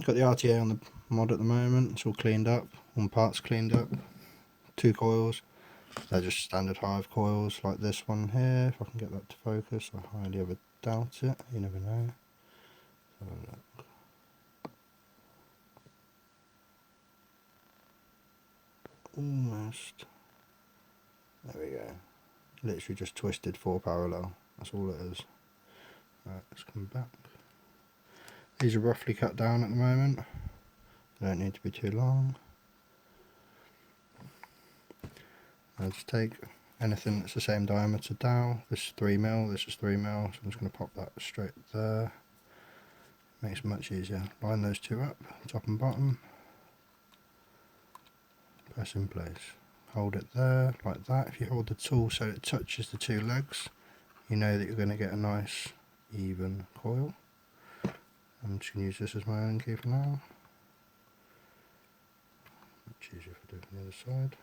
Got the RTA on the mod at the moment, it's all cleaned up, all parts cleaned up. 2 coils, they're just standard hive coils like this one here. If I can get that to focus, I highly ever doubt it, you never know. Have a look. Almost. There we go. Literally just twisted 4 parallel, that's all it is. Right, let's come back. These are roughly cut down at the moment, they don't need to be too long. I'll just take anything that's the same diameter dowel. This is 3mm, this is 3mm, so I'm just going to pop that straight there. Makes it much easier. Line those 2 up, top and bottom. Press in place. Hold it there, like that. If you hold the tool so it touches the 2 legs, you know that you're going to get a nice, even coil. I'm just going to use this as my Allen key for now. Much easier if I do it on the other side.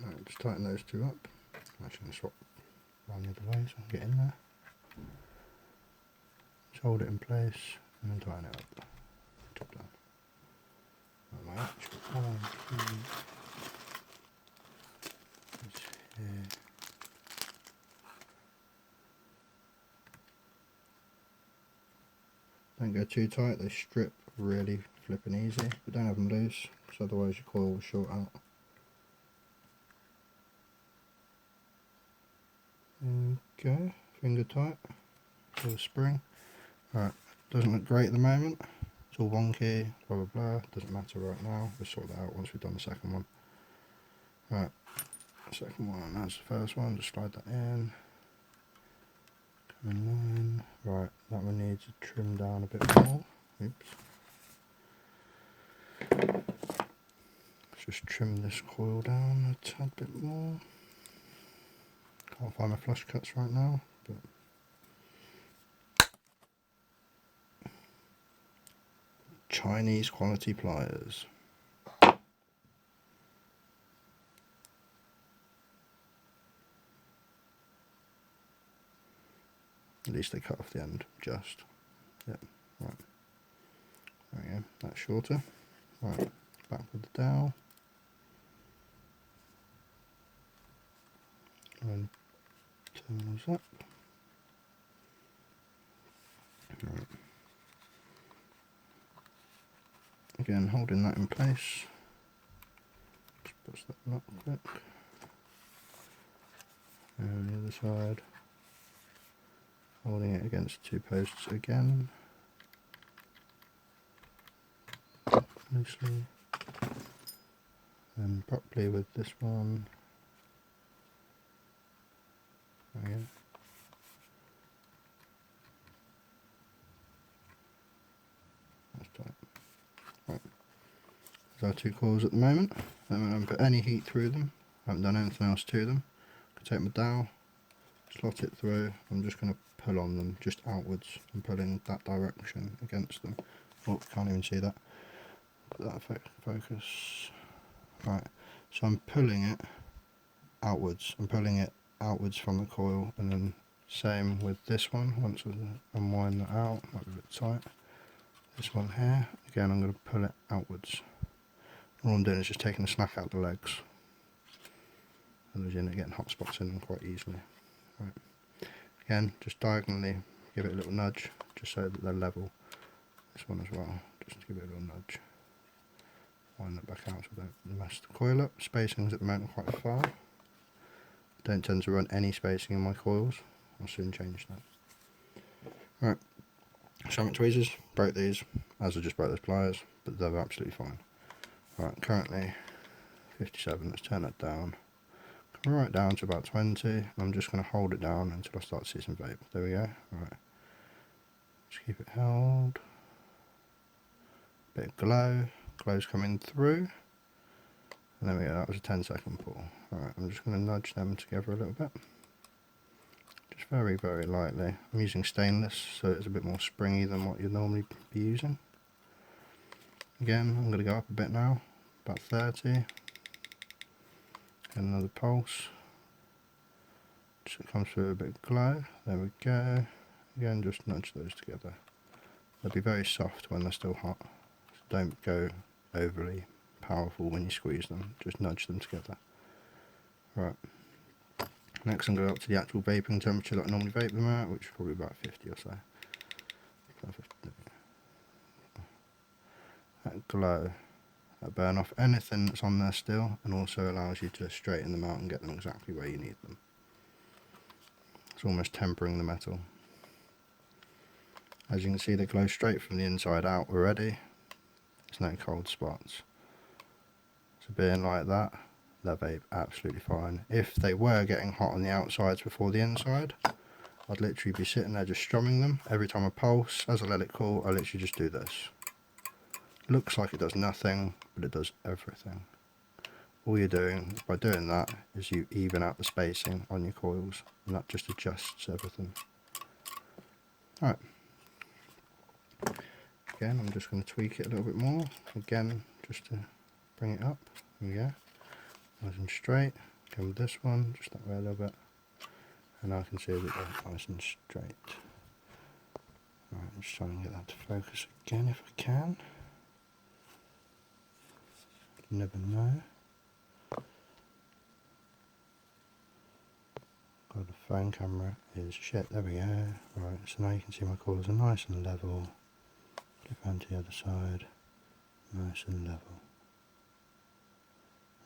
Right, just tighten those 2 up. I'm actually going to swap around the other way so I can get in there. Just hold it in place and then tighten it up. Top down. Right, my actual Allen key is here. Don't go too tight, they strip really flipping easy, but don't have them loose, because otherwise your coil will short out. Okay, finger tight for the spring. Right, doesn't look great at the moment, it's all wonky, blah blah blah, doesn't matter right now, we'll sort that out once we've done the second one. Right, second one, that's the first one, just slide that in. Come in line. Right, that one needs to trim down a bit more. Oops. Let's just trim this coil down a tad bit more. Can't find my flush cuts right now, but Chinese quality pliers. At least they cut off the end, just. Yep, right. There we go, that's shorter. Right, back with the dowel. And turn those up. Right. Again, holding that in place. Just push that up quick. And the other side. Holding it against 2 posts again. Loosely. And properly with this one. There we go. That's tight. Right. There's our 2 coils at the moment. I haven't put any heat through them. I haven't done anything else to them. I can take my dowel, slot it through. I'm just going to pull on them just outwards. I'm pulling that direction against them. Oh, can't even see that. Put that focus. Right, so I'm pulling it outwards. I'm pulling it outwards from the coil, and then same with this one. Once I unwind that out, might be a bit tight. This one here, again, I'm going to pull it outwards. All I'm doing is just taking the slack out the legs. Otherwise, you end up getting hot spots in them quite easily. Right. Again, just diagonally give it a little nudge, just so that they're level. This one as well, just to give it a little nudge. Wind that back out so I don't mess the coil up. Spacings at the moment are quite far. Don't tend to run any spacing in my coils. I'll soon change that. Right, ceramic tweezers, broke these, as I just broke those pliers, but they're absolutely fine. Right, currently 57, let's turn that down. Come right down to about 20, and I'm just going to hold it down until I start to see some vape. There we go, right. Just keep it held. Bit of glow, glow's coming through. And there we go, that was a 10-second pull. Alright, I'm just going to nudge them together a little bit. Just very, very lightly. I'm using stainless, so it's a bit more springy than what you'd normally be using. Again, I'm going to go up a bit now, about 30. And another pulse. so it comes through a bit of glow. There we go. Again, just nudge those together. They'll be very soft when they're still hot, so don't go overly powerful when you squeeze them, just nudge them together. Right, next I'm going to go up to the actual vaping temperature that I normally vape them at, which is probably about 50 or so. That glow, that burn off anything that's on there still, and also allows you to straighten them out and get them exactly where you need them. It's almost tempering the metal. As you can see, they glow straight from the inside out already. There's no cold spots. So being like that, they vape absolutely fine. If they were getting hot on the outsides before the inside, I'd literally be sitting there just strumming them. Every time I pulse, as I let it cool, I literally just do this. Looks like it does nothing, but it does everything. All you're doing by doing that is you even out the spacing on your coils, and that just adjusts everything. Alright. Again, I'm just going to tweak it a little bit more. Again, just to bring it up. There we go. Nice and straight. Again with this one, just that way a little bit. And I can see that they're nice and straight. Right, I'm just trying to get that to focus again if I can. You never know. God, the phone camera is shit. There we go. Right, so now you can see my coils are nice and level. Flip around to the other side. Nice and level.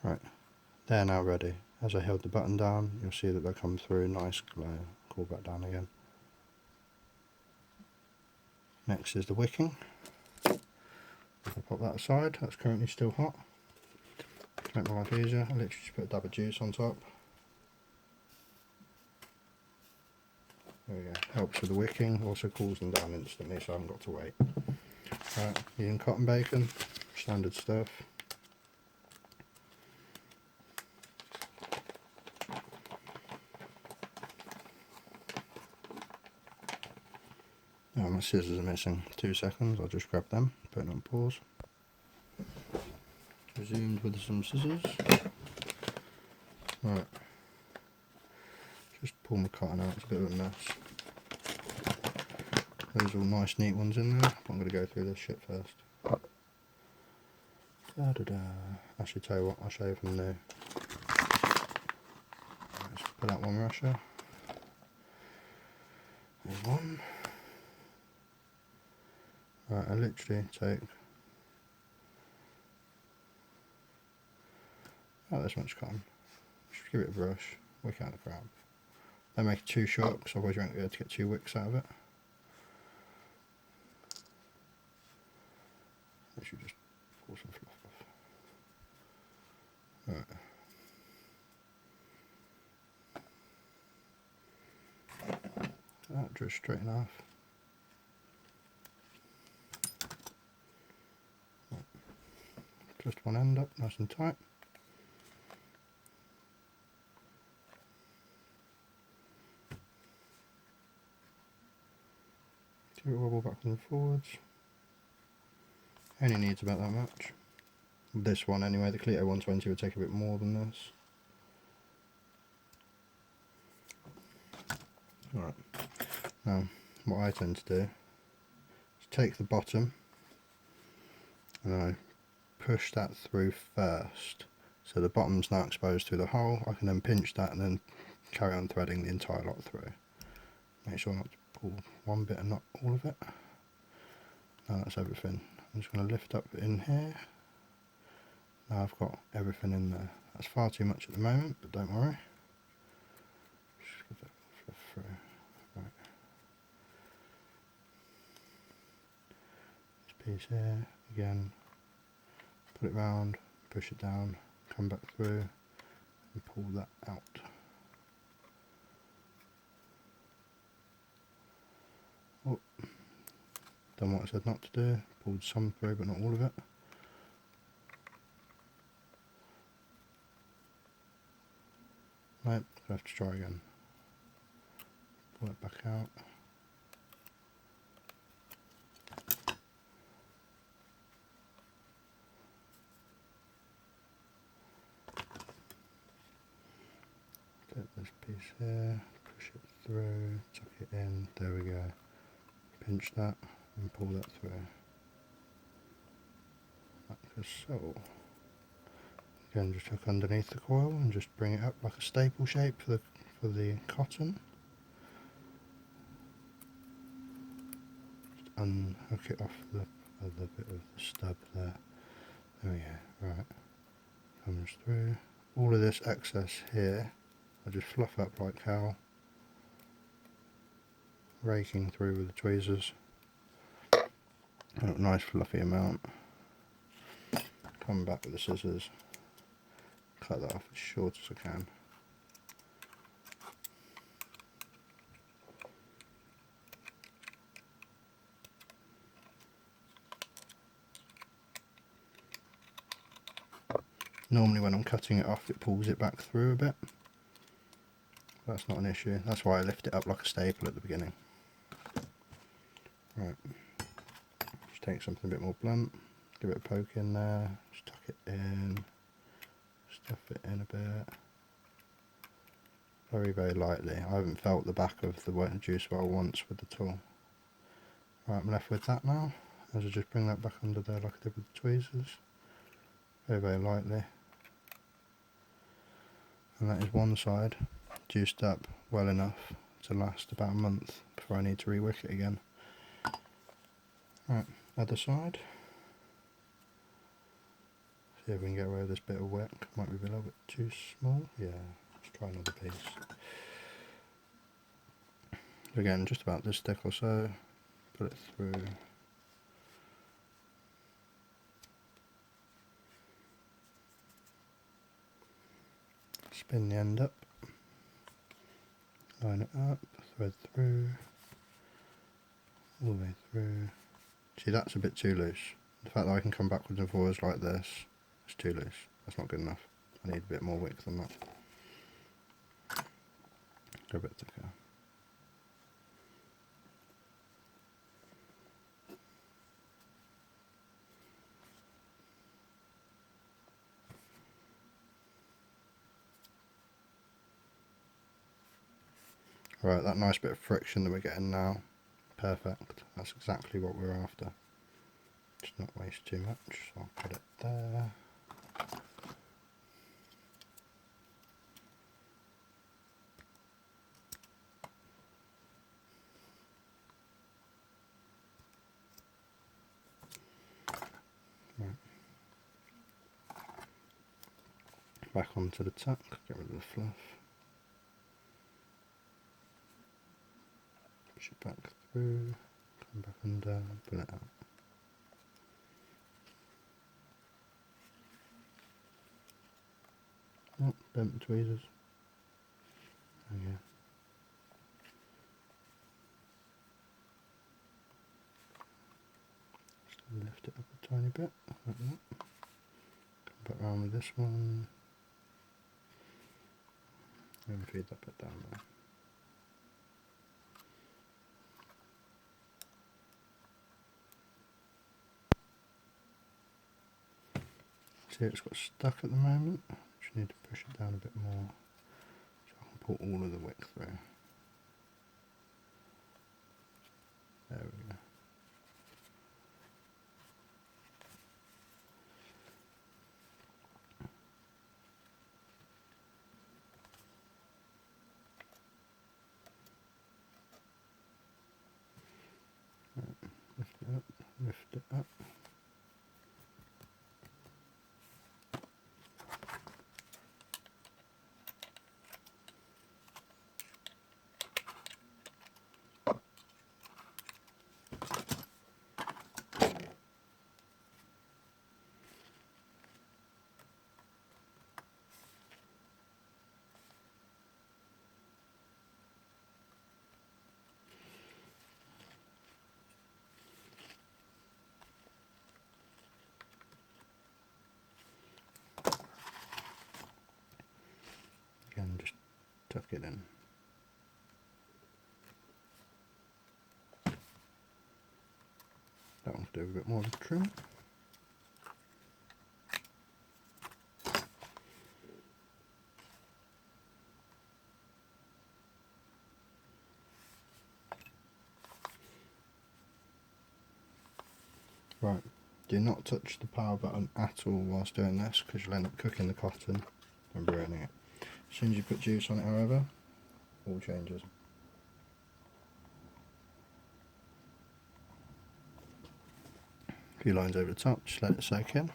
Right, they're now ready. As I held the button down, you'll see that they come through nice glow. Cool back down again. Next is the wicking. I'll pop that aside, that's currently still hot. To make my life easier, I literally just put a dab of juice on top. There we go, helps with the wicking, also cools them down instantly so I haven't got to wait. Right, using cotton bacon, standard stuff. Oh, my scissors are missing. 2 seconds, I'll just grab them, put it on pause. Resumed with some scissors. Right. Just pull my cotton out, it's a bit of a mess. Those are all nice neat ones in there, but I'm going to go through this shit first. Actually, tell you what, I'll show you from new. Let's put out one rusher. There's one. Right, I literally take about this much cotton, just give it a brush, wick out the crap. Don't make it too short because otherwise you won't be able to get 2 wicks out of it. Literally just pull some fluff off. Right. That drew straight enough. Just one end up, nice and tight. Give it a wobble backwards and forwards. Only needs about that much. This one anyway, the Cleito 120 would take a bit more than this. Alright, now what I tend to do is take the bottom and I push that through first, so the bottom's now exposed through the hole. I can then pinch that and then carry on threading the entire lot through. Make sure not to pull one bit and not all of it. Now that's everything. I'm just going to lift up in here. Now I've got everything in there. That's far too much at the moment, but don't worry. Just give that fluff through. Right. This piece here, again. Put it round, push it down, come back through and pull that out. Oh, done what I said not to do, pulled some through but not all of it. Nope, I have to try again. Pull it back out. Get this piece here, push it through, tuck it in, there we go. Pinch that and pull that through. Like so. Again, just hook underneath the coil and just bring it up like a staple shape for the cotton. Just unhook it off the other bit of the stub there. There we go, right. Comes through. All of this excess here, I just fluff up like how, raking through with the tweezers. A nice fluffy amount. Come back with the scissors, cut that off as short as I can. Normally when I'm cutting it off it pulls it back through a bit. That's not an issue, that's why I lift it up like a staple at the beginning. Right, just take something a bit more blunt, give it a poke in there, just tuck it in, stuff it in a bit. Very, very lightly. I haven't felt the back of the juice well once with the tool. Right, I'm left with that now, as I just bring that back under there like I did with the tweezers. Very, very lightly. And that is one side juiced up well enough to last about a month before I need to re-wick it again. Right, other side. See if we can get away with this bit of wick. Might be a little bit too small. Yeah, let's try another piece. Again, just about this thick or so. Put it through. Spin the end up. Line it up. Thread through. All the way through. See, that's a bit too loose. The fact that I can come backwards and forwards like this is too loose. That's not good enough. I need a bit more wick than that. Go a bit thicker. Right, that nice bit of friction that we're getting now, perfect. That's exactly what we're after. Just not waste too much, so I'll put it there. Right. Back onto the tuck, get rid of the fluff. Push it back through, come back under, pull it out. Oh, bent the tweezers. Oh yeah. Just lift it up a tiny bit, like that. Come back round with this one. And feed that bit down there. See, it's got stuck at the moment. Just need to push it down a bit more so I can pull all of the wick through. There we go. Right, lift it up, lift it up. Again, just tuck it in. That one could do a bit more of a trim. Right, do not touch the power button at all whilst doing this, because you'll end up cooking the cotton and burning it. As soon as you put juice on it, however, all changes. A few lines over the top, just let it soak in.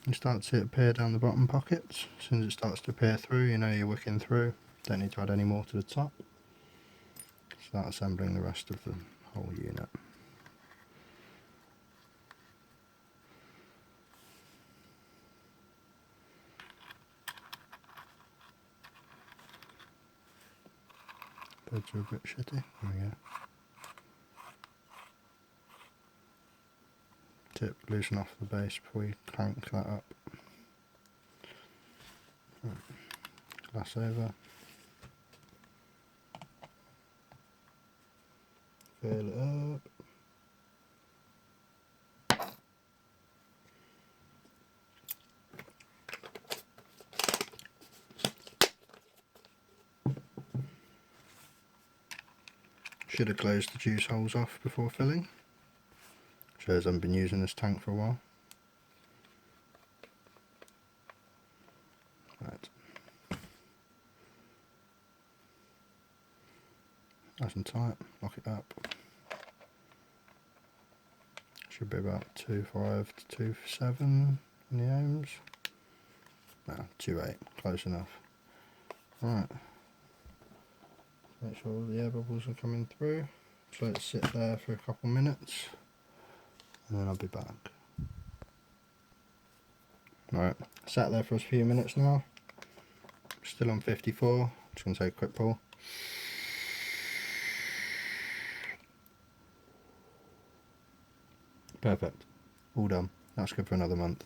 You start to see it appear down the bottom pockets. As soon as it starts to appear through, you know you're wicking through. Don't need to add any more to the top. Start assembling the rest of the whole unit. Birds are a bit shitty. There we go. Tip, loosen off the base before you crank that up. Right. Glass over. Fill it up. Should have closed the juice holes off before filling. Shows I haven't been using this tank for a while. Right. Nice and tight, lock it up. Should be about 2.5 to 2.7 in the ohms. No, 2.8, close enough. Right. Make sure all the air bubbles are coming through. Just let it sit there for a couple minutes and then I'll be back. Right, sat there for a few minutes now. Still on 54. Just going to take a quick pull. Perfect. All done. That's good for another month.